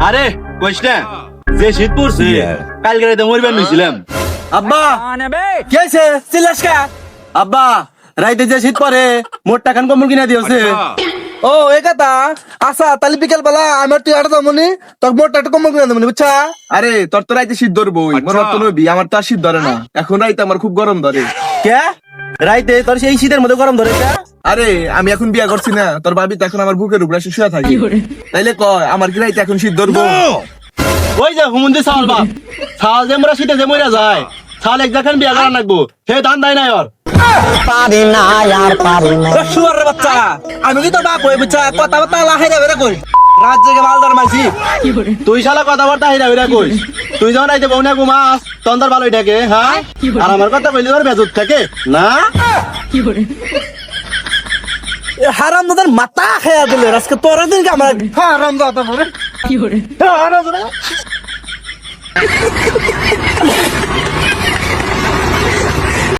আরে কইস না যে শীত পড়ছে কালকে রাতে মরবেন নিছিলাম। আব্বা কি হয়েছে চিল্লাস কা? আব্বা রাইতে যে শীত পরে মোট টাকান কম্বল কিনা দিয়েছে। ও এই কথা আচ্ছা তাহলে বিকেল বেলা আমার তুই আটা যাবনি তোর মোটটা একটু কম্বল কিনে দেবনি বুঝছা? আরে তোর তো রাইতে শীত ধরবই মনে তো নবি, আমার তো আর শীত ধরে না। এখন রাইতে আমার খুব গরম ধরে। কে রাইতে তোর সেই শীতের মধ্যে গরম ধরে কে? আরে আমি এখন বিয়া করছি না, তোর ভাবি তো এখন আমার বুকের উপরে এসে শুয়ে থাকে। তাইলে কয় আমার কি রাইতে এখন শীত ধরবো? ওই যে হুমুন্দি সাল বাপ সাল যে মোরা শীতে যে মরে যায় সাল এক জায়গায় বিয়া করা লাগবো হে ধান দেয় নাই ওর। শুয়ার বাচ্চা আমি কি তোর বাপ হয়ে বুঝছা কথা বার্তা লাহাই যাবে কই রাত জেগে মালদার মাইছি। তুই শালা কথাবার্তা হিরা হিরা কইস, তুই যখন আইতে বউনা ঘুমাস তখন তোর ভালোই থাকে। হ্যাঁ আর আমার কথা কইলে তোর বেজুত থাকে না। হারাম দাদার মাথা খেয়া দিলে আজকে তোর দিন আমার হারাম দাদা পরে হারাম দাদা।